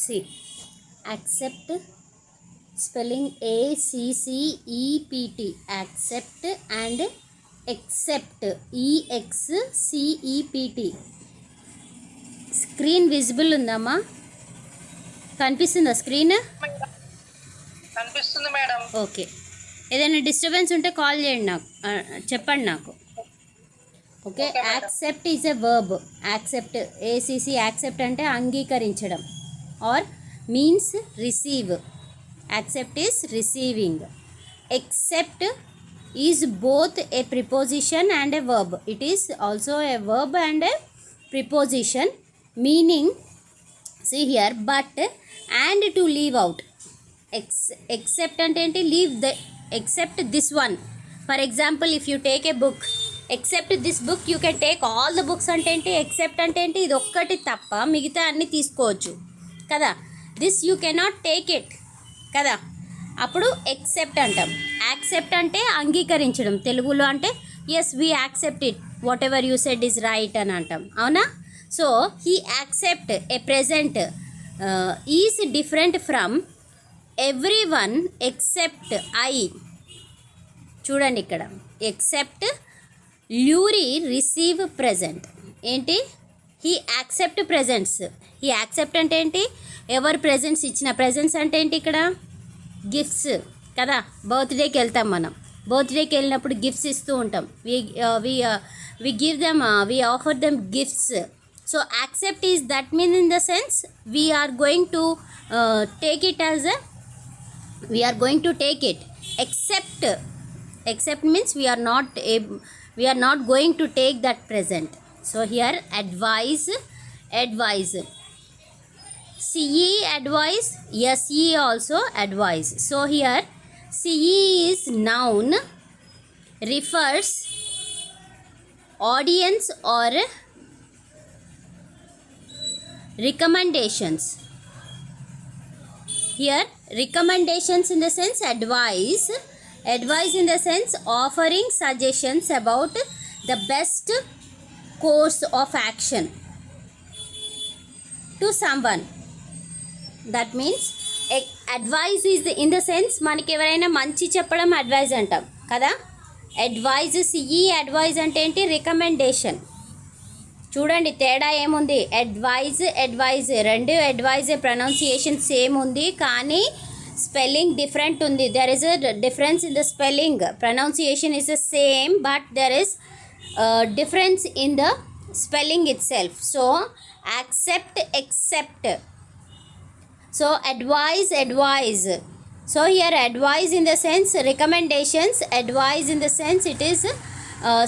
See, accept, spelling ACCEPT, accept and accept, EXCEPT. Screen visible ఉందమ్మా? కనిపిస్తుందా screen? కనిపిస్తుంది madam. Okay, ఏదైనా disturbance ఉంటే కాల్ చేయండి, నాకు చెప్పండి నాకు. Okay, accept is a verb. Accept, A C C, accept అంటే అంగీకరించడం or means receive. Accept is receiving. Except is both a preposition and a verb. It is also a verb and a preposition, meaning, see here, but and to leave out. Except అంటే ఏంటి? leave the, except this one. For example, if you take a book, except this book you can take all the books అంటే ఏంటి? except అంటే ఏంటి? ఇది ఒక్కటి తప్ప మిగతా అన్ని తీసుకోవచ్చు కదా. this you cannot take it కదా, అప్పుడు except అంటాం. యాక్సెప్ట్ అంటే అంగీకరించడం. తెలుగులో అంటే yes we accept it, whatever you said is right అని అంటాం, అవునా? So he accept a present is different from everyone except I. చూడండి ఇక్కడ, ఎక్సెప్ట్ ల్యూరీ రిసీవ్ ప్రజెంట్. ఏంటి? He accept presents. He accept అంటే ఏంటి? ఎవరు ప్రజెంట్స్ ఇచ్చిన. ప్రజెంట్స్ అంటే ఏంటి? ఇక్కడ గిఫ్ట్స్ కదా. బర్త్డేకి వెళ్తాం మనం, బర్త్డేకి వెళ్ళినప్పుడు గిఫ్ట్స్ ఇస్తూ ఉంటాం. We give them, we offer them gifts. So accept is that mean in the sense we are going to take it as a, we are going to take it. Except means we are not going to take that present. So here advise, CE advise, SE also advise. So here CE is noun, refers audience or recommendations. Here recommendations in the sense advice in the sense offering suggestions about the best course of action to someone. That means advice is in the sense మనకి ఎవరైనా మంచి చెప్పడం advise అంటాం కదా. Advise, CE advise అంటే ఏంటి? Recommendation. చూడండి తేడా ఏముంది? అడ్వైజ్ రెండు అడ్వైజ్ ప్రొనౌన్సియేషన్ సేమ్ ఉంది, కానీ స్పెల్లింగ్ డిఫరెంట్ ఉంది. There is a difference in the spelling. Pronunciation is the same but there is difference in the spelling it self. So accept, except. So advise. So here advise in the sense recommendations, advise in the sense it is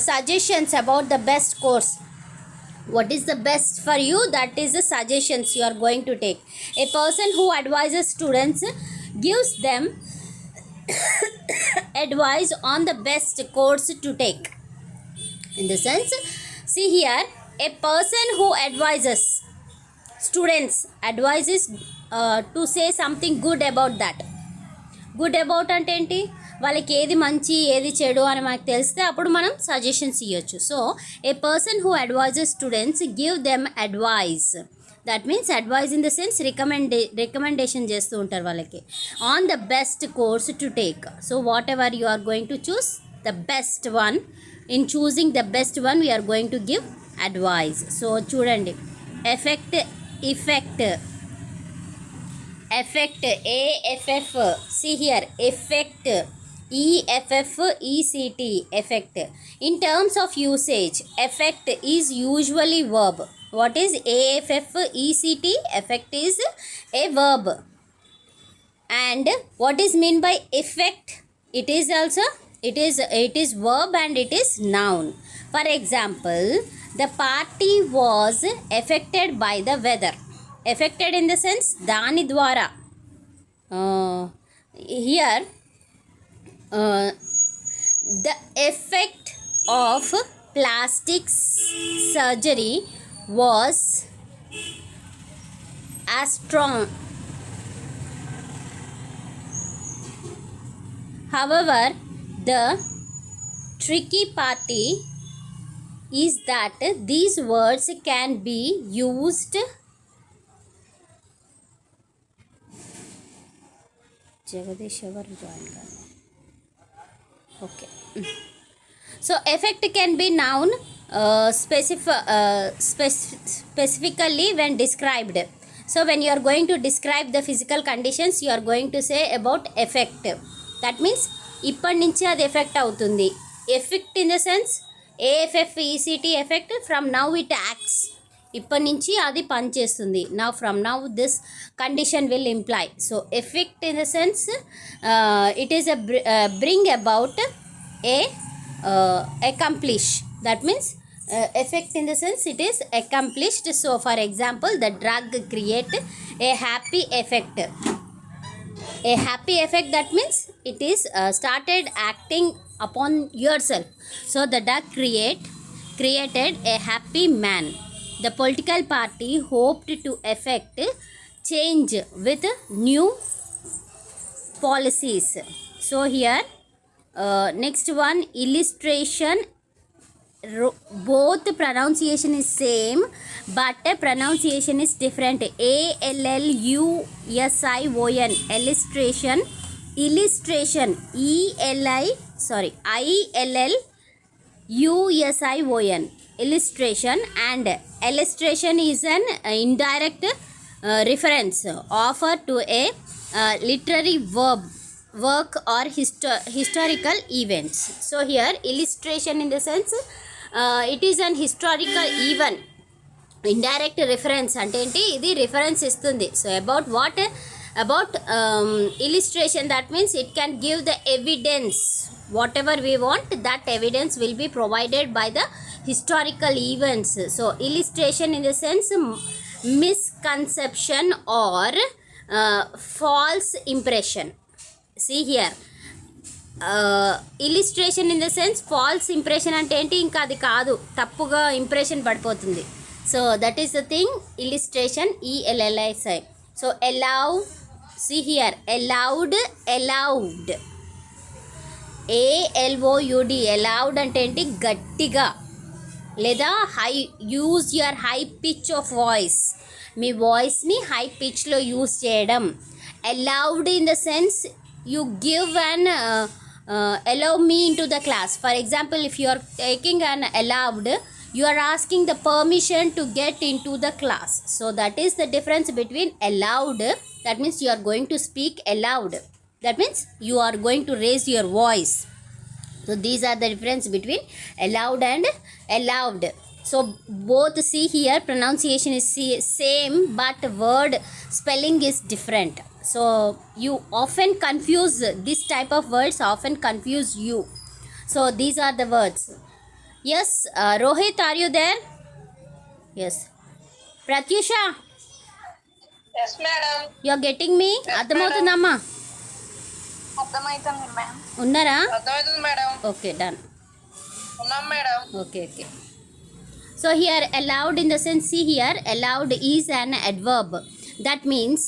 suggestions about the best course. What is the best for you? That is the suggestions you are going to take. A person who advises students gives them advice on the best course to take. In the sense, see here, a person who advises students advises to say something good about that. Good about అంటే ఏంటి? వాళ్ళకి ఏది మంచి ఏది చెడు అని మనకు తెలిస్తే అప్పుడు మనం సజెషన్స్ ఇవ్వచ్చు. So a person who advises students give them advice. That means advice in the sense recommendation చేస్తూ ఉంటారు వాళ్ళకి on the best course to take. So whatever you are going to choose the best one. In choosing the best one we're going to give advice. So చూడండి, effect, effect, effect, AFF. See here, effect, EFFECT, effect. In terms of usage, effect is usually verb. What is AFFECT? Effect is a verb. And what is mean by effect? It is also, it is verb and it is noun. For example, the party was affected by the weather. Affected in the sense దాని ద్వారా. Here the effect of plastic surgery was as strong. However, the tricky part is that these words can be used Jagadish ఎవరు join కాదు. Okay. So effect can be noun specifically when described. So when you are going to describe the physical conditions, you are going to say about effect. That means ఇప్పటి నుంచి అది effect అవుతుంది. Effect in the sense AFFECT effect, from now it acts. ఇప్పటి నుంచి అది పనిచేస్తుంది. Now from now this condition will imply. So effect in the sense it is bring about a accomplish. That means effect in the sense it is accomplished. So for example, the drug create a happy effect. A happy effect, that means it is started acting upon yourself. So the drug created a happy man. The political party hoped to effect change with new policies. So here next one, illustration. Both pronunciation is same, but pronunciation is different. ALLUSION, illustration. Illustration, ILLUSION, illustration. And illustration is an indirect reference offered to a literary work or historical events. So here illustration in the sense it is an historical event. Indirect reference అంటే ఏంటి, ఇది reference ఇస్తుంది. So about what, about illustration, that means it can give the evidence. Whatever we want, that evidence will be provided by the historical events. So illustration in the sense misconception or false impression. See here, illustration in the sense false impression అంటే ఏంటి, ఇంకా అది కాదు, తప్పుగా impression పడిపోతుంది. So that is the thing, illustration, ELLISI. So allow, see here, allowed, ALLOUD, allowed అంటే ఏంటి, గట్టిగా లేదా high, use your high pitch of voice, మీ వాయిస్ని హై పిచ్లో యూజ్ చేయడం. allowed in the sense you give an allow me into the class. For example, if you are taking an allowed, you are asking the permission to get into the class. So that is the difference between allowed, that means you are going to speak aloud, that means you are going to raise your voice. So these are the difference between allowed and allowed. So both, see here, pronunciation is same, but word spelling is different. So you often confuse, this type of words often confuse you. So these are the words. Yes, Rohit, are you there? Yes. Pratyusha? Yes, madam. You are getting me? అర్థమవుతుందమ్మా? అర్థమవుతుంది ma'am. ఉన్నారా? అర్థమవుతుంది madam. Okay, done. ఉన్నాం madam. Okay. So here allowed in the sense, see here, allowed is an adverb. That means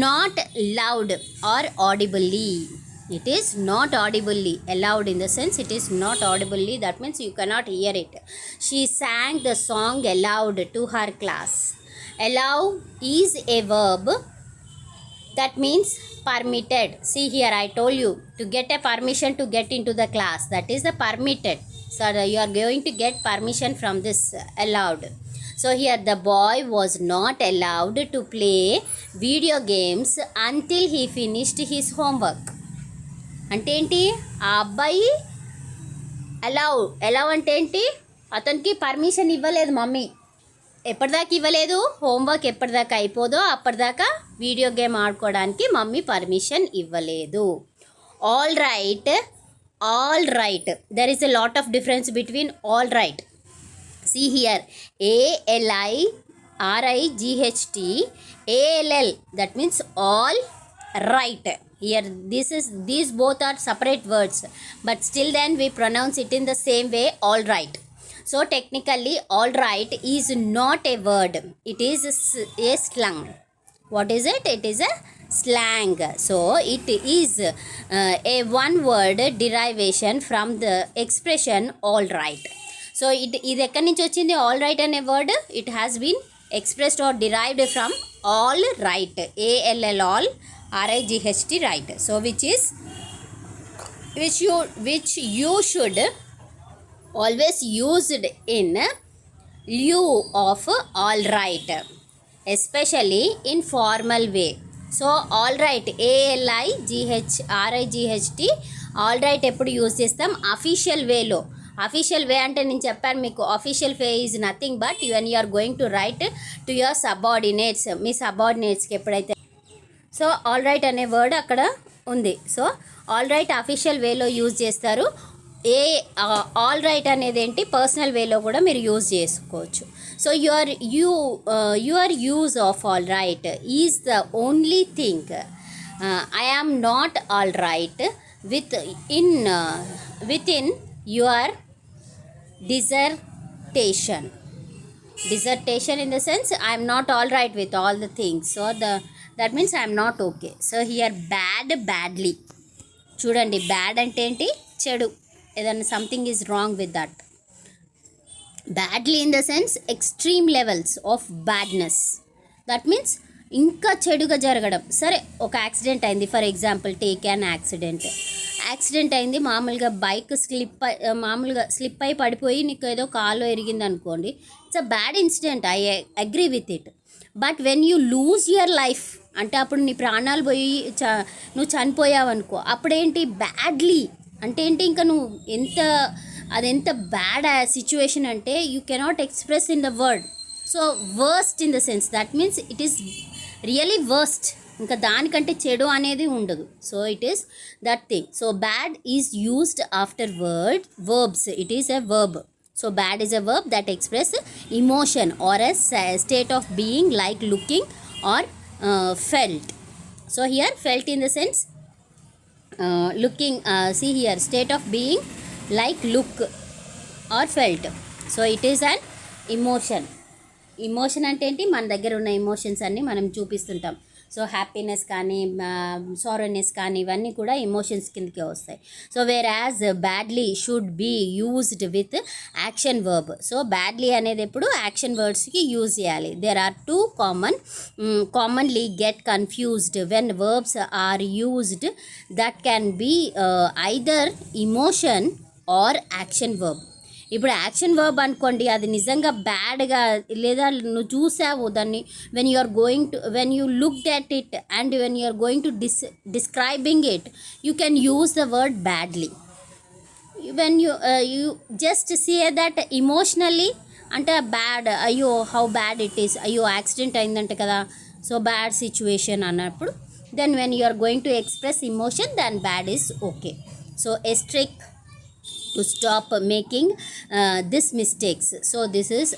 not loud or audibly. It is not audibly. Allowed in the sense it is not audibly. That means you cannot hear it. She sang the song aloud to her class. Allow is a verb. That means permitted. See here, I told you to get a permission to get into the class. That is the permitted. So you are going to get permission from this allowed. So here the boy was not allowed to play video games until he finished his homework. అంటే ఏంటి, ఆ అబ్బాయి allow అంటే ఏంటి, అతనికి permission ఇవ్వలేదు mummy. ఎప్పటిదాకా ఇవ్వలేదు, హోంవర్క్ ఎప్పటిదాకా అయిపోదో అప్పటిదాకా వీడియో గేమ్ ఆడుకోవడానికి మమ్మీ పర్మిషన్ ఇవ్వలేదు. All right, there is a lot of difference between all right. See here, ALIRIGHT, ALL, that means all right. Here these both are separate words, but still then we pronounce it in the same way, all right. So technically all right is not a word, it is a slang. What is it? It is a slang. So it is a one word derivation from the expression all right. So ఇది ఎక్కడి నుంచి వచ్చింది, all right అనే word? It has been expressed or derived from all right, ALL, all RIGHT, right. So which you should always used in lieu of all right, especially in formal way. So all right, ALIGHT, all right ఎప్పుడు use చేస్తాం? Official వేలో. Official way అంటే నేను చెప్పాను మీకు, official way is nothing but when you are going to write to your subordinates, మీ సబార్డినేట్స్కి ఎప్పుడైతే. సో ఆల్ రైట్ అనే వర్డ్ అక్కడ ఉంది. సో ఆల్ రైట్ అఫీషియల్ వేలో యూజ్ చేస్తారు. ఆల్ రైట్ అనేది ఏంటి, పర్సనల్ వేలో కూడా మీరు యూజ్ చేసుకోవచ్చు. So your use of all right is the only thing. I am not all right within your dissertation in the sense I am not all right with all the things. So that means I am not okay. So here badly, చూడండి, bad అంటే ఏంటి? చెడు, ఏదైనా something is wrong with that. Badly in the sense extreme levels of badness. That means ఇంకా చెడుగా జరగడం. సరే, ఒక యాక్సిడెంట్ అయింది, for example take an accident అయింది, మామూలుగా బైక్ స్లిప్ అయి పడిపోయి నీకు ఏదో కాలో ఎరిగింది అనుకోండి, it's a bad incident, I agree with it. But when you lose your life అంటే అప్పుడు నీ ప్రాణాలు పోయి నువ్వు చనిపోయావు అనుకో, అప్పుడేంటి బ్యాడ్లీ అంటే ఏంటి? ఇంకా నువ్వు అదెంత బ్యాడ్ సిచ్యువేషన్ అంటే you cannot express in the word. So worst in the sense, that means it is really worst, ఇంకా దానికంటే చెడు అనేది ఉండదు. So it is that thing. So bad is used after verbs. It is a verb. So bad is a verb that express emotion or a state of being, like looking or felt. So here felt in the sense looking, see here, state of being like look or felt. So it is an emotion. Emotion అంటే ఏంటి? మన దగ్గర ఉన్న emotions అన్నీ మనం చూపిస్తుంటాం. So happiness కానీ సారోనెస్ కానీ ఇవన్నీ కూడా ఎమోషన్స్ కిందకే వస్తాయి. So whereas badly should be used with action verb. So badly అనేది ఎప్పుడు యాక్షన్ వర్డ్స్కి యూజ్ చేయాలి. There are two commonly get confused when verbs are used that can be either emotion or action verb. ఇప్పుడు action verb అనుకోండి, అది నిజంగా బ్యాడ్గా లేదా నువ్వు చూసావు దాన్ని, when you looked at it and when you are going to describing it, you can use the word badly. When you just say that emotionally అంటే బ్యాడ్, అయ్యో హౌ బ్యాడ్ ఇట్ ఈస్, అయ్యో యాక్సిడెంట్ అయిందంట కదా, so bad situation అన్నప్పుడు, then when you are going to express emotion, then bad is okay. So a trick to stop making this mistakes. So this is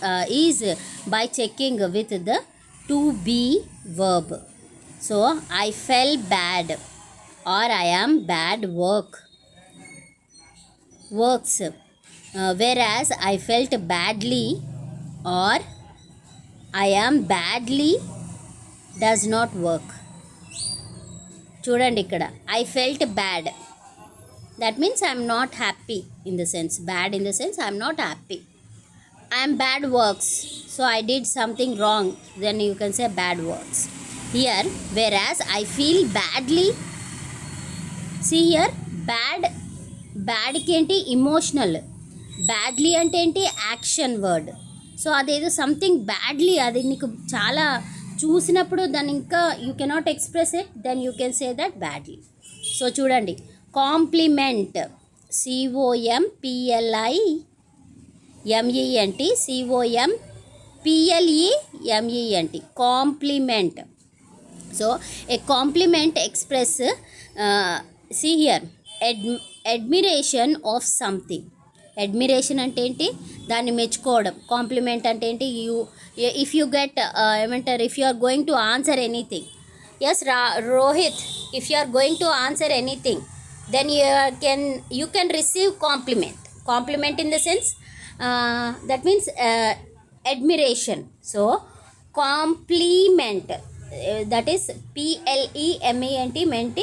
by checking with the to be verb. So I felt bad or I am bad works, whereas I felt badly or I am badly does not work. చూడండి ఇక్కడ I felt bad, that means I am not happy in the sense, bad in the sense I am not happy. I am bad works, so I did something wrong, then you can say bad works. Here whereas I feel badly, see here bad కి ఏంటి emotional, badly అంటే ఏంటి action word. So అదేదో something badly, అది నీకు చాలా చూసినప్పుడు దాన్ని ఇంకా you cannot express it, then you can say that badly. So చూడండి, compliment, COMPLIMENT, COMPLEMENT, compliment. So a compliment express, see here, admiration of something. Admiration అంటే ఏంటి? దాన్ని మెచ్చుకోవడం. కాంప్లిమెంట్ అంటే ఏంటి? ఇఫ్ యూ గెట్ ఏమంటారు, if you are going to answer anything, yes Rohit, if you are going to answer anything, then you can receive compliment in the sense that means admiration. So compliment, that is PLEMENT,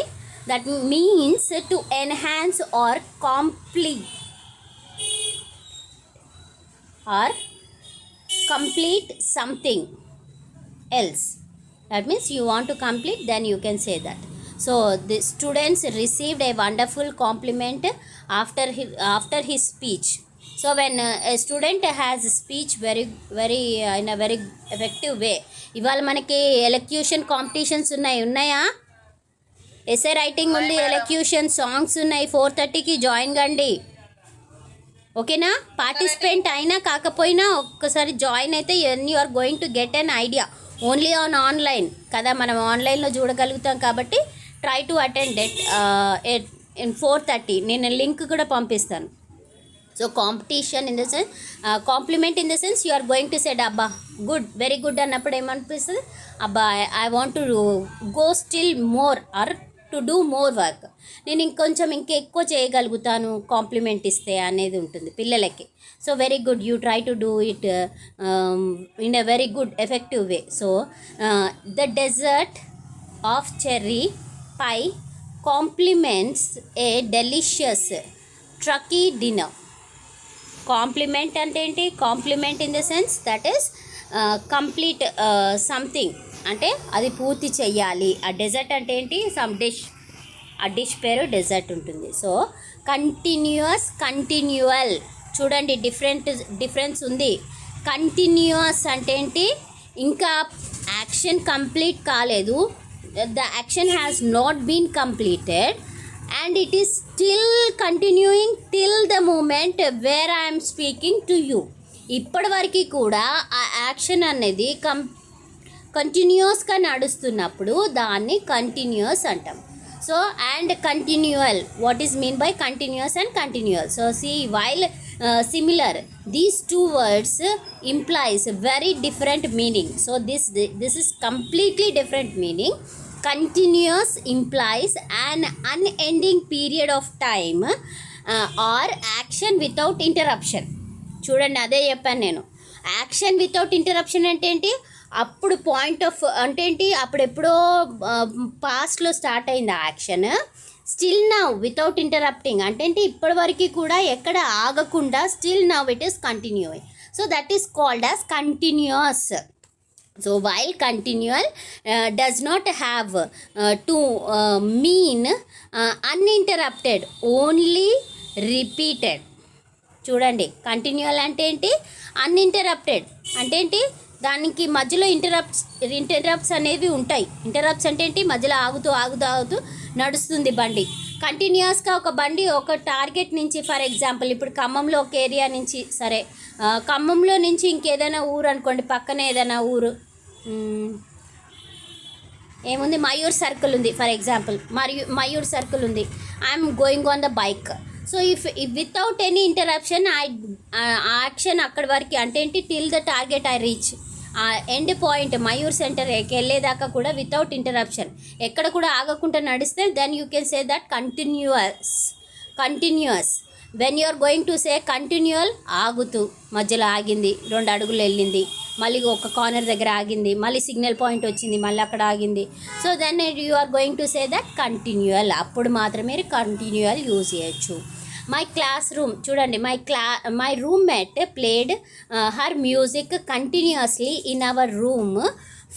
that means to enhance or complete something else. That means you want to complete, then you can say that. So the students received a wonderful compliment after his speech. So when a student has speech very in a very effective way. ఇవాళ మనకి elocution competitions ఉన్నాయా? Essay writing ఉంది, elocution, songs ఉన్నాయి. 4:30కి join కండి, ఓకేనా? Participant అయినా కాకపోయినా ఒక్కసారి జాయిన్ అయితే you are going to get an idea. Only online కదా, మనం ఆన్లైన్లో చూడగలుగుతాం కాబట్టి try to attend at in 4:30. నేను లింక్ కూడా పంపిస్తాను. So competition in the sense, compliment in the sense you are going to said అబ్బా గుడ్, వెరీ గుడ్ అన్నప్పుడు ఏమనిపిస్తుంది, అబ్బా I want to go still more or to do more work, నేను ఇంకెక్కువ చేయగలుగుతాను కాంప్లిమెంట్ ఇస్తే అనేది ఉంటుంది పిల్లలకి. So very good, you try to do it in a very good effective way. So the dessert of cherry pie complements a delicious turkey dinner. Complement అంటే ఏంటి? Complement in the sense that is complete something, అంటే అది పూర్తి చెయ్యాలి. ఆ dessert అంటే ఏంటి? Some dish, ఆ డిష్ పేరు డెజర్ట్ ఉంటుంది. సో కంటిన్యూస్, కంటిన్యూవల్, చూడండి డిఫరెన్స్ ఉంది. కంటిన్యూస్ అంటే ఏంటి? ఇంకా యాక్షన్ కంప్లీట్ కాలేదు, the action has not been completed and it is still continuing till the moment where I am speaking to you. ఇప్పటి వరకు కూడా ఆ యాక్షన్ అనేది కంటిన్యూస్గా నడుస్తున్నప్పుడు దాన్ని కంటిన్యూస్ అంటాం. So and continual, what is mean by continuous and continual? So see, while similar, these two words implies very different meaning. So this is completely different meaning. Continuous implies an unending period of time or action without interruption. చూడండి, అదే చెప్పాను నేను. Action without interruption అంటే ఏంటి? అప్పుడు point of అంటే ఏంటి? అప్పుడు ఎప్పుడో పాస్ట్లో స్టార్ట్ అయింది ఆ action, still now without interrupting అంటే ఏంటి? ఇప్పటి వరకు కూడా ఎక్కడ ఆగకుండా still now it is continuing. So that is called as continuous. So while continual does not have to mean uninterrupted, only repeated. చూడండి, కంటిన్యూవల్ అంటే ఏంటి? అన్ఇంటరప్టెడ్ అంటే ఏంటి? దానికి మధ్యలో ఇంటరప్ట్స్ అనేవి ఉంటాయి. ఇంటరప్ట్స్ అంటే ఏంటి? మధ్యలో ఆగుతూ నడుస్తుంది బండి. కంటిన్యూస్గా ఒక బండి ఒక టార్గెట్ నుంచి, ఫర్ ఎగ్జాంపుల్ ఇప్పుడు ఖమ్మంలో ఒక ఏరియా నుంచి, సరే ఖమ్మంలో నుంచి ఇంకేదైనా ఊరు అనుకోండి, పక్కనే ఏదైనా ఊరు ఏముంది, మయూర్ సర్కిల్ ఉంది ఫర్ ఎగ్జాంపుల్, మయూర్ సర్కిల్ ఉంది, I'm going on the bike. So if without any interruption action అక్కడి వరకు అంటే ఏంటి? Till the target I reach, ఆ ఎండ్ పాయింట్ మయూర్ సెంటర్కి వెళ్ళేదాకా కూడా వితౌట్ ఇంటరప్షన్, ఎక్కడ కూడా ఆగకుండా నడిస్తే then you can say that continuous. When you are going to say continual, ఆగుతూ మధ్యలో ఆగింది, 2 అడుగులు వెళ్ళింది, మళ్ళీ ఒక కార్నర్ దగ్గర ఆగింది, మళ్ళీ సిగ్నల్ పాయింట్ వచ్చింది, మళ్ళీ అక్కడ ఆగింది. So then you are going to say that continual. అప్పుడు మాత్రమే కంటిన్యూవల్ యూజ్ చేయొచ్చు. మై క్లాస్ రూమ్, చూడండి, my roommate played her music continuously in our room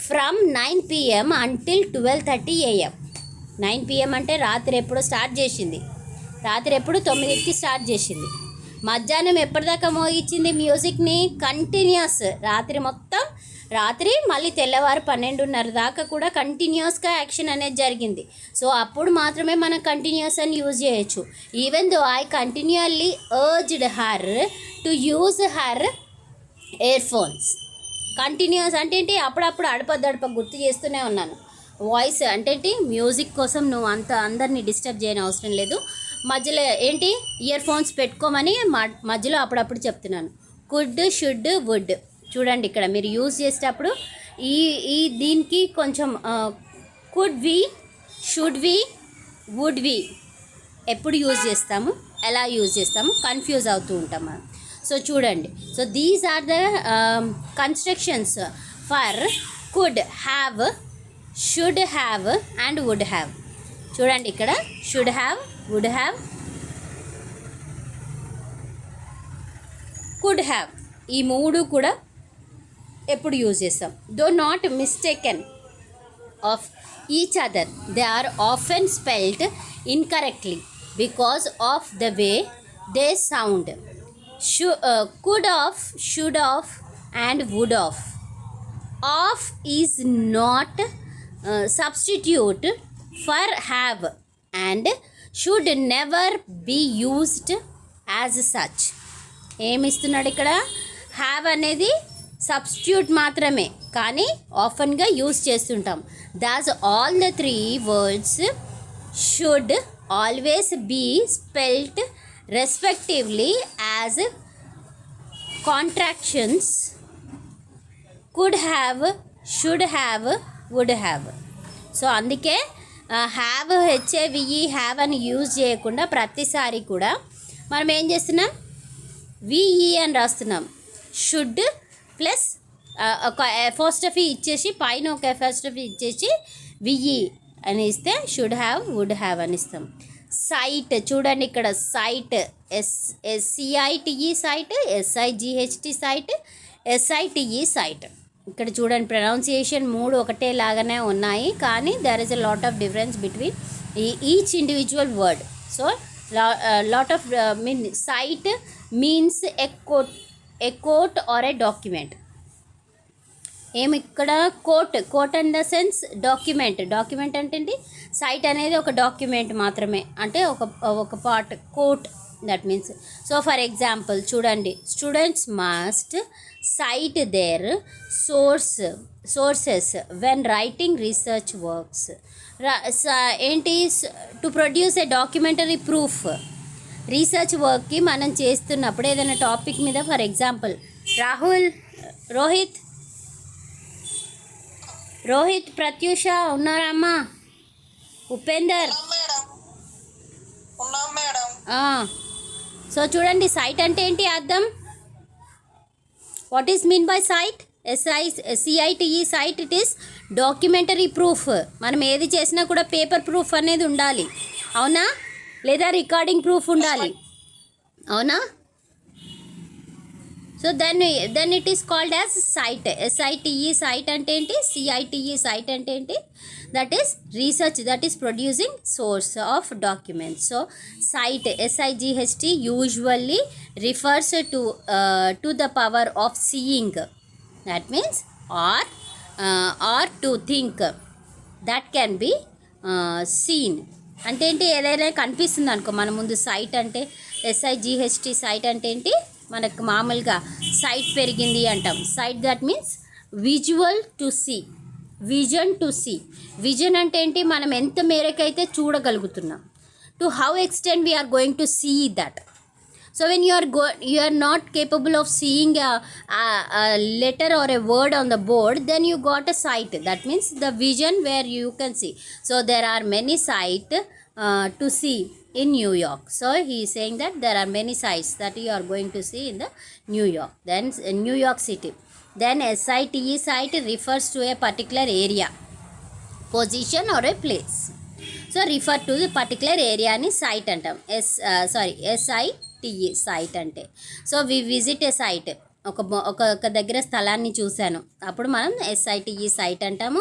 from 9 PM until 12:30 AM. 9 PM అంటే రాత్రి ఎప్పుడో స్టార్ట్ చేసింది, రాత్రి ఎప్పుడు 9కి స్టార్ట్ చేసింది, మధ్యాహ్నం ఎప్పటిదాకా మోగించింది మ్యూజిక్ని కంటిన్యూస్, రాత్రి మొత్తం, రాత్రి మళ్ళీ తెల్లవారు 12:30 దాకా కూడా కంటిన్యూస్గా యాక్షన్ అనేది జరిగింది. సో అప్పుడు మాత్రమే మనం కంటిన్యూస్ అని యూజ్ చేయొచ్చు. Even though I continually urged her to use her earphones. Continuous అంటే ఏంటి? అప్పుడప్పుడు అడప గుర్తు చేస్తూనే ఉన్నాను. వాయిస్ అంటే ఏంటి? మ్యూజిక్ కోసం నువ్వు అందరినీ డిస్టర్బ్ చేయని అవసరం లేదు, మధ్యలో ఏంటి ఇయర్ ఫోన్స్ పెట్టుకోమని మధ్యలో అప్పుడప్పుడు చెప్తున్నాను. కుడ్, షుడ్, వుడ్, చూడండి ఇక్కడ మీరు యూజ్ చేసేటప్పుడు ఈ దీనికి కొంచెం could we, should we, would we ఎప్పుడు యూజ్ చేస్తాము, ఎలా యూజ్ చేస్తాము, కన్ఫ్యూజ్ అవుతూ ఉంటాం మనం. సో చూడండి, so these are the constructions for could have, should have and would have. చూడండి ఇక్కడ should have, would have, could have, ఈ 3 కూడా ఎప్పుడు యూజ్ చేస్తాం. Though not mistaken, of each other. They are often spelled incorrectly because of the way they sound. Could of, should of, and would of. Of is not substitute for have and should never be used as such. ఏమిస్తున్నాడు ఇక్కడ? Have అనేది substitute మాత్రమే, కానీ ఆఫన్గా use చేస్తుంటాం. Thus all the three words should always be spelled respectively as contractions could have, should have, would have. So అందుకే have, H A V E have అని use చేయకుండా ప్రతిసారి కూడా మనం ఏం చేస్తున్నాం? విఈ అని రాస్తున్నాం. షుడ్ ప్లస్ ఒక ఎఫోస్టఫీ ఇచ్చేసి పైన ఒక ఎఫోస్టఫీ ఇచ్చేసి విఈ అని ఇస్తే షుడ్ హ్యావ్, వుడ్ హ్యావ్ అని ఇస్తాం. సైట్ చూడండి ఇక్కడ, cite S C I T E cite, S I G H T sight, S I T E site. ఇక్కడ చూడండి ప్రొనౌన్సియేషన్ మూడు ఒకటే లాగానే ఉన్నాయి, కానీ there is a lot of difference between each individual word. So lot of site means a quote or a document. ఏమి ఇక్కడ quote in the sense document అంటే ఏంటి? సైట్ అనేది ఒక డాక్యుమెంట్ మాత్రమే, అంటే ఒక part quote, that means. So for example చూడండి, students must cite their sources when writing research works. ఏంటి? To produce a documentary proof. Research వర్క్కి మనం చేస్తున్నప్పుడు ఏదైనా టాపిక్ మీద, ఫర్ ఎగ్జాంపుల్ రాహుల్, రోహిత్, ప్రత్యూష ఉన్నారా అమ్మా? ఉపేందర్. సో చూడండి, సైట్ అంటే ఏంటి అర్థం? What is mean by cite? C I T E cite, it is documentary proof. మనం ఏది చేసినా కూడా పేపర్ ప్రూఫ్ అనేది ఉండాలి, అవునా? లేదా రికార్డింగ్ ప్రూఫ్ ఉండాలి, అవునా? So then it is called as cite. S I T E site అంటే ఏంటి? సిఐటిఈ సైట్ అంటే ఏంటి? That is research, that is producing source of documents. So sight, S I G H T, usually refers to the power of seeing. That means or to think that can be seen. అంటే ఏంటి? ఏదైనా కనిపిస్తుంది అనుకో మన ముందు, సైట్ అంటే ఎస్ఐజిహెచ్టి సైట్ అంటే ఏంటి? మనకు మామూలుగా సైట్ పెరిగింది అంటాం. Sight that means visual to see, vision to see. Vision అంటే ఏంటి? మనం ఎంత మేరకైతే చూడగలుగుతున్నాం, to how extent we are going to see that. So when you are not capable of seeing a letter or a word on the board, then you got a sight. That means the vision where you can see. So there are many sight to see in New York. So he is saying that there are many sights that you are going to see in the New York. Then New York City. Then SITE site refers to a particular area, position or a place. So refer to the particular area ni site antam. SITE site ante. So we visit a site. ఒక దగ్గర స్థలాన్ని చూశాను, అప్పుడు మనం SITE site అంటాము.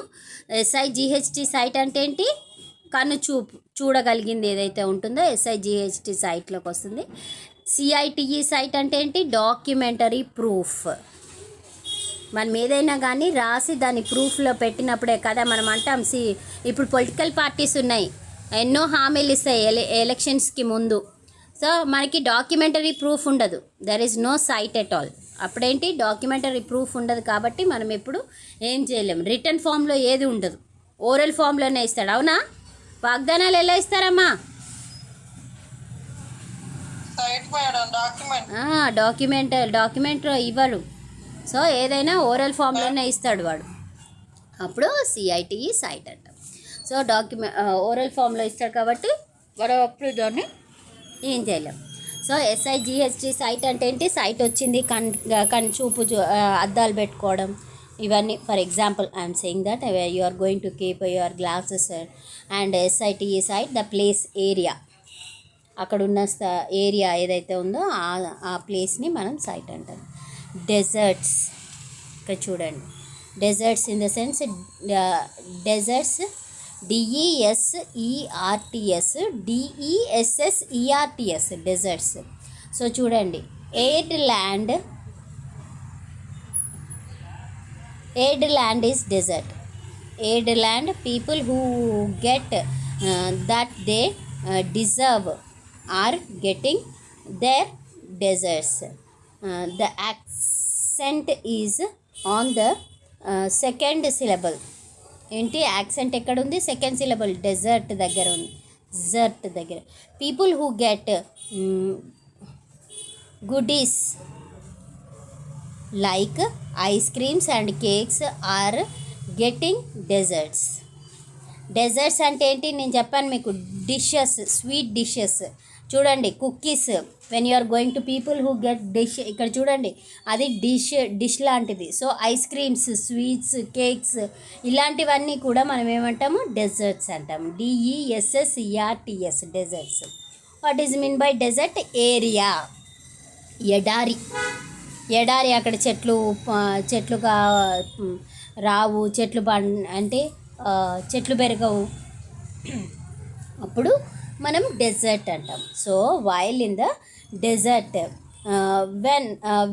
SIGHT site అంటే ఏంటి? కన్ను చూడగలిగింది ఏదైతే ఉంటుందో SIGHT సైట్లోకి వస్తుంది. CITE సైట్ అంటే ఏంటి? Documentary proof. మనం ఏదైనా కానీ రాసి దాన్ని ప్రూఫ్లో పెట్టినప్పుడే కదా మనం అంటాం. ఇప్పుడు పొలిటికల్ పార్టీస్ ఉన్నాయి, ఎన్నో హామీలు ఇస్తాయి ఎలక్షన్స్కి ముందు. సో మనకి డాక్యుమెంటరీ ప్రూఫ్ ఉండదు, there is no cite at all. అప్పుడేంటి? డాక్యుమెంటరీ ప్రూఫ్ ఉండదు, కాబట్టి మనం ఎప్పుడు ఏం చేయలేము. రిటర్న్ ఫామ్లో ఏది ఉండదు, ఓరల్ ఫామ్లోనే ఇస్తాడు, అవునా? వాగ్దానాలు ఎలా ఇస్తారమ్మా? డాక్యుమెంట్ ఇవ్వడు. సో ఏదైనా ఓరల్ ఫామ్లోనే ఇస్తాడు వాడు, అప్పుడు CITE సైట్ అంట. సో ఓరల్ ఫామ్లో ఇస్తాడు కాబట్టి వాడు అప్పుడు దాన్ని ఏం చేయలేం. సో SIGHT సైట్ అంటే ఏంటి? సైట్ వచ్చింది, చూపు అద్దాలు పెట్టుకోవడం, ఇవన్నీ. For example I'm saying that you are going to keep your glasses and SITE site the place area. అక్కడున్న ఏరియా ఏదైతే ఉందో ఆ ప్లేస్ని మనం సైట్ అంటాం. డెజర్ట్స్, ఇక్కడ చూడండి, Deserts in the sense deserts, DESERTS, DESSERTS, deserts. So చూడండి, arid land is desert. Arid land, people who get that they deserve are getting their deserts. The accent is on the second syllable. ఏంటి accent ఎక్కడ ఉంది? Second syllable, dessert దగ్గర ఉంది. జర్ట్ దగ్గర. People who get goodies like ice creams and cakes are getting desserts. Desserts అంటే ఏంటి? నేను చెప్పాను మీకు, డిషెస్, స్వీట్ డిషెస్. చూడండి, cookies, when you are going to people who get dish, ఇక్కడ చూడండి అది డిష్ లాంటిది. So ice creams, sweets, cakes ఇలాంటివన్నీ కూడా మనం ఏమంటాము? డెజర్ట్స్ అంటాము. DESSERTS, desserts. What is mean by dessert? Area, ఎడారి. ఎడారి, అక్కడ చెట్లుగా రావు, చెట్లు అంటే చెట్లు పెరగవు, అప్పుడు మనం డెజర్ట్ అంటాం. So while in the desert when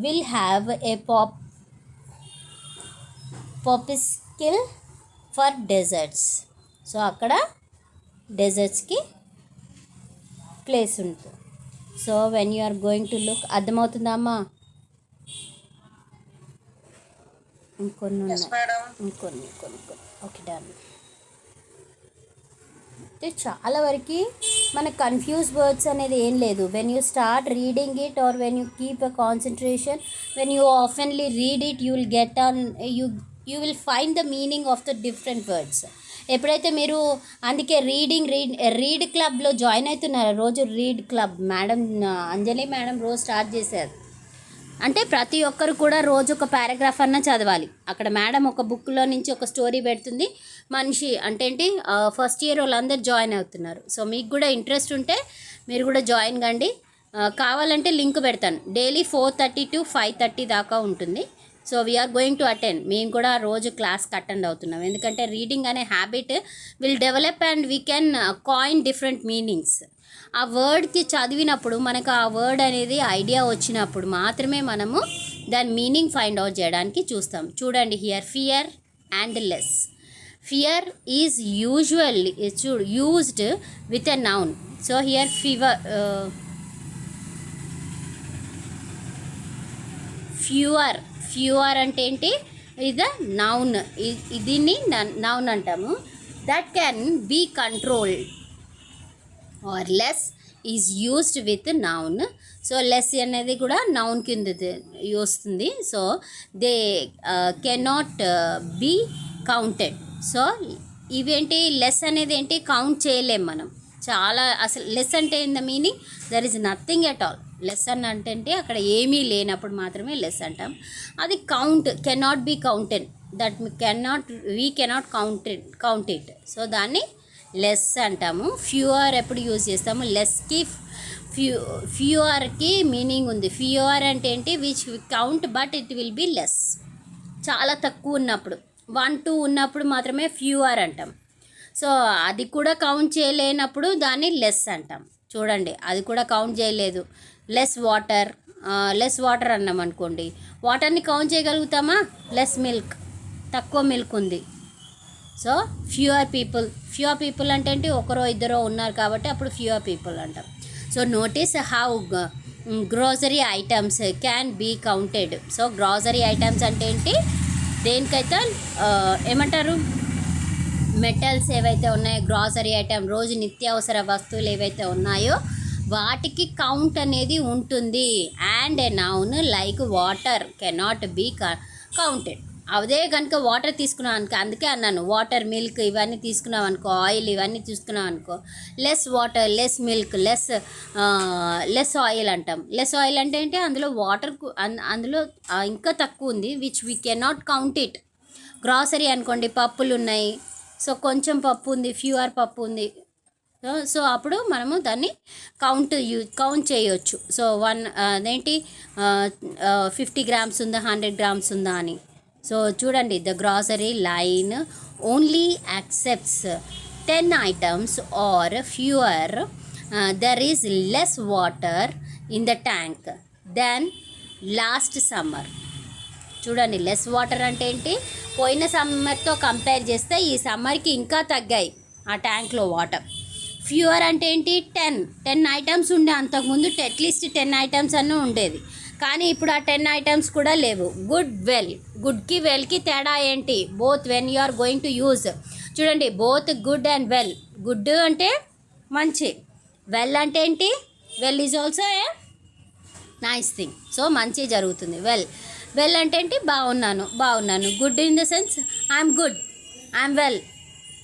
will have a popsicle for desserts. సో అక్కడ డెజర్ట్స్కి ప్లేస్ ఉంటుంది. So when you are going to look, అర్థమవుతుందా అమ్మా? ఇంకొన్ని ఉన్నాయి, ఇంకొన్ని. Okay, done. చాలా వరకు మన కన్ఫ్యూజ్ వర్డ్స్ అనేది ఏం లేదు. When you start reading it or when you keep a concentration, when you oftenly read it, you will get on, you will find the meaning of the different words. ఎప్పుడైతే మీరు, అందుకే read క్లబ్లో join అవుతున్నారో, రోజు read club madam అంజలి madam రోజు start చేశారు. అంటే ప్రతి ఒక్కరు కూడా రోజు ఒక పారాగ్రాఫ్ అన్నా చదవాలి. అక్కడ మేడం ఒక బుక్లో నుంచి ఒక స్టోరీ పెడుతుంది. మనిషి అంటే ఏంటి, ఫస్ట్ ఇయర్ వాళ్ళందరూ జాయిన్ అవుతున్నారు. సో మీకు కూడా ఇంట్రెస్ట్ ఉంటే మీరు కూడా జాయిన్ కండి. కావాలంటే లింక్ పెడతాను. డైలీ 4:30 to 5:30 దాకా ఉంటుంది. So we're going to attend. మేము కూడా రోజు క్లాస్కి అటెండ్ అవుతున్నాం. ఎందుకంటే రీడింగ్ అనే habit will develop and we can coin different meanings. ఆ వర్డ్కి చదివినప్పుడు మనకు ఆ వర్డ్ అనేది ఐడియా వచ్చినప్పుడు మాత్రమే మనము దాని మీనింగ్ ఫైండ్ అవుట్ చేయడానికి చూస్తాం. చూడండి, here fear and less. Fear is usually used with a noun. So here fewer అంటే ఏంటి? ఇది నౌన్. దీన్ని నౌన్ అంటాము. That can be controlled or less is used with noun. So less అనేది కూడా నౌన్ కింద వస్తుంది. So they cannot be counted. So ఇవేంటి, లెస్ అనేది ఏంటి? కౌంట్ చేయలేం మనం. చాలా అసలు లెస్ అంటే in the meaning there is nothing at all. Less అని అంటే అక్కడ ఏమీ లేనప్పుడు మాత్రమే లెస్ అంటాం. అది cannot be counted, that we cannot count it. So దాన్ని లెస్ అంటాము. ఫ్యూవర్ ఎప్పుడు యూజ్ చేస్తాము? లెస్కి ఫ్యూవర్కి మీనింగ్ ఉంది. ఫ్యూవర్ అంటే ఏంటి? Which count but it will be less. చాలా తక్కువ ఉన్నప్పుడు, 1, 2 ఉన్నప్పుడు మాత్రమే ఫ్యూవర్ అంటాం. సో అది కూడా కౌంట్ చేయలేనప్పుడు దాన్ని లెస్ అంటాం. చూడండి, అది కూడా కౌంట్ చేయలేదు. లెస్ వాటర్ అన్నాం అనుకోండి, వాటర్ని కౌంట్ చేయగలుగుతామా? లెస్ మిల్క్, తక్కువ మిల్క్ ఉంది. సో ఫ్యూవర్ పీపుల్ అంటే ఏంటి? ఒకరో ఇద్దరో ఉన్నారు కాబట్టి అప్పుడు ఫ్యూవర్ పీపుల్ అంటాం. So notice how grocery items can be counted. So grocery items అంటే ఏంటి? దేనికైతే ఏమంటారు, మెటల్స్ ఏవైతే ఉన్నాయో, గ్రోసరీ ఐటమ్, రోజు నిత్యావసర వస్తువులు ఏవైతే ఉన్నాయో వాటికి కౌంట్ అనేది ఉంటుంది. And a noun like water cannot be counted. అదే కనుక వాటర్ తీసుకున్నాం అనుకో, అందుకే అన్నాను వాటర్, మిల్క్ ఇవన్నీ తీసుకున్నాం అనుకో, ఆయిల్ ఇవన్నీ తీసుకున్నాం అనుకో, less water, less milk, less oil అంటాం. లెస్ ఆయిల్ అంటే ఏంటి? అందులో వాటర్ అందులో ఇంకా తక్కువ ఉంది, which we cannot count it. Grocery అనుకోండి, పప్పులు ఉన్నాయి, సో కొంచెం పప్పు ఉంది, ఫ్యూవర్ పప్పు ఉంది. సో అప్పుడు మనము దాన్ని కౌంట్ చేయొచ్చు. సో అదేంటి 50 grams ఉందా, 100 grams ఉందా అని. సో చూడండి, the grocery line only accepts 10 items or fewer, there is less water in the tank then last summer. చూడండి, లెస్ వాటర్ అంటే ఏంటి, పోయిన సమ్మర్తో కంపేర్ చేస్తే ఈ సమ్మర్కి ఇంకా తగ్గాయి ఆ ట్యాంక్లో వాటర్. ఫ్యూయర్ అంటే ఏంటి, 10 ఐటమ్స్ ఉండే, అంతకుముందు అట్లీస్ట్ 10 ఐటమ్స్ అన్నీ ఉండేది, కానీ ఇప్పుడు ఆ 10 ఐటమ్స్ కూడా లేవు. గుడ్, వెల్, గుడ్కి వెల్కి తేడా ఏంటి, both when you are going to use. చూడండి, both good and well. Good అంటే మంచి, వెల్ అంటే ఏంటి, well is also a nice thing. So మంచి జరుగుతుంది. వెల్ అంటే ఏంటి, బాగున్నాను. Good in the sense I'm good, I'm well,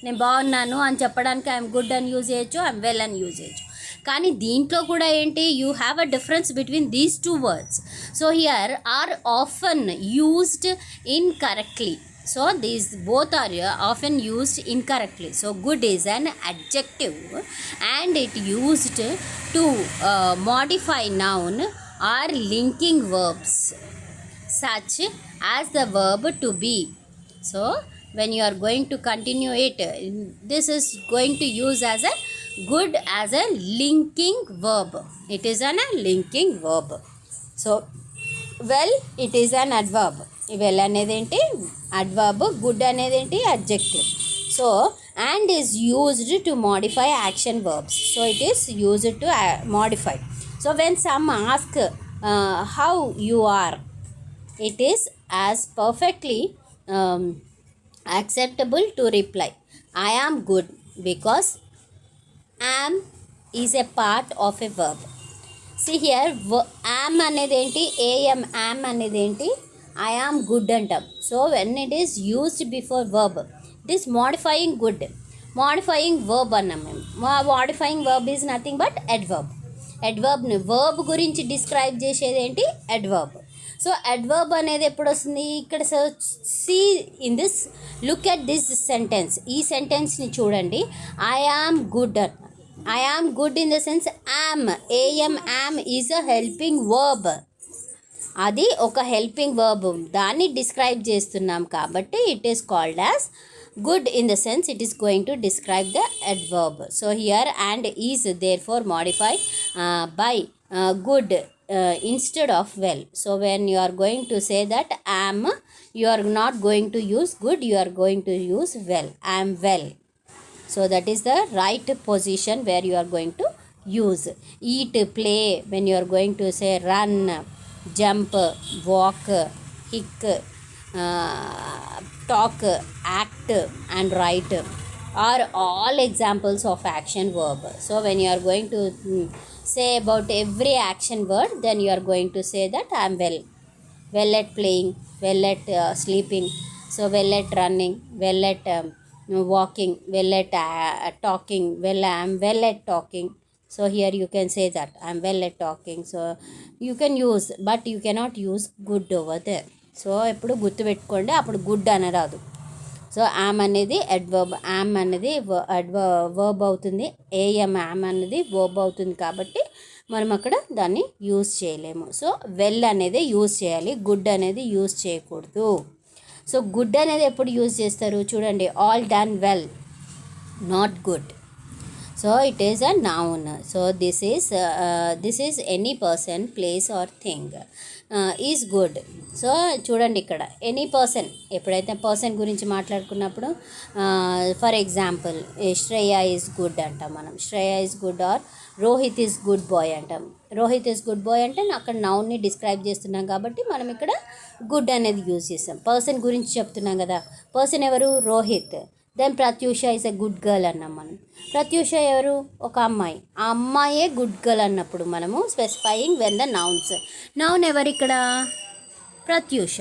నేను బాగున్నాను అని చెప్పడానికి ఐఎమ్ గుడ్ అని యూజ్ చేయొచ్చు, ఐఎమ్ వెల్ అని యూజ్ చేయొచ్చు. కానీ దీంట్లో కూడా ఏంటి, you have a difference between these 2 words. So here are often used incorrectly. So these both are often used incorrectly. So good is an adjective and it used to modify noun or linking verbs such as the verb to be. So when you are going to continue it, this is going to use as a good as a linking verb. It is a linking verb. So well, it is an adverb. Well అనేది ఏంటి, adverb. Good అనేది ఏంటి, adjective. So and is used to modify action verbs. So it is used to modify. So when some ask how you are, it is as perfectly acceptable to reply I am good because am is a part of a verb. See here, am అనేది ఏంటి, am అనేది ఏంటి, I am good అంటాం. So when it is used before verb, it is modifying good, modifying verb అన్నాం మేము. modifying verb is nothing but adverb. adverbని verb గురించి describe చేసేది ఏంటి, adverb. సో అడ్వర్బ్ అనేది ఎప్పుడు వస్తుంది, ఇక్కడ see in this, look at this sentence. ఈ సెంటెన్స్ని చూడండి. ఐ ఆమ్ గుడ్ అన్న, I am good in the sense am, am is a helping verb. అది ఒక హెల్పింగ్ వర్బ్, దాన్ని డిస్క్రైబ్ చేస్తున్నాం కాబట్టి it is called as good in the sense it is going to describe the adverb. So here and is there four modify by good instead of well. So when you are going to say that am, you are not going to use good, you are going to use well. I am well. So that is the right position where you are going to use. Eat, play, when you are going to say run, jump, walk, kick, talk, act and write are all examples of action verb. So when you are going to say about every action word, then you are going to say that I am well at playing, well at sleeping, so well at running, well at walking, well at talking, well I am well at talking. So here you can say that I am well at talking. So you can use, but you cannot use good over there. So ఎప్పుడు గుర్తుపెట్టుకోండి, అప్పుడు good అనరాదు. So am అనేది adverb, am అనేది verb అవుతుంది, am అనేది verb అవుతుంది కాబట్టి మనం అక్కడ దాన్ని యూజ్ చేయలేము. సో వెల్ అనేది యూజ్ చేయాలి, గుడ్ అనేది యూజ్ చేయకూడదు. సో గుడ్ అనేది ఎప్పుడు యూజ్ చేస్తారు చూడండి, all done well, not good. So it is a noun. So this is any person, place or thing is good. So చూడండి ఇక్కడ ఎనీ పర్సన్, ఎప్పుడైతే పర్సన్ గురించి మాట్లాడుకున్నప్పుడు for example Shreya is good అంటాం మనం, Shreya is good or Rohit is good boy అంటాం. Rohit is good bye అంటే అక్కడ నౌన్ని డిస్క్రైబ్ చేస్తున్నాం కాబట్టి మనం ఇక్కడ గుడ్ అనేది యూజ్ చేస్తాం. పర్సన్ గురించి చెప్తున్నాం కదా, పర్సన్ ఎవరు, Rohit. Then Pratyusha is a good girl అన్నాం మనం. ప్రత్యూష ఎవరు, ఒక అమ్మాయి. ఆ అమ్మాయే గుడ్ గర్ల్ అన్నప్పుడు మనము specifying when the nouns. Noun ఎవరు ఇక్కడ, ప్రత్యూష.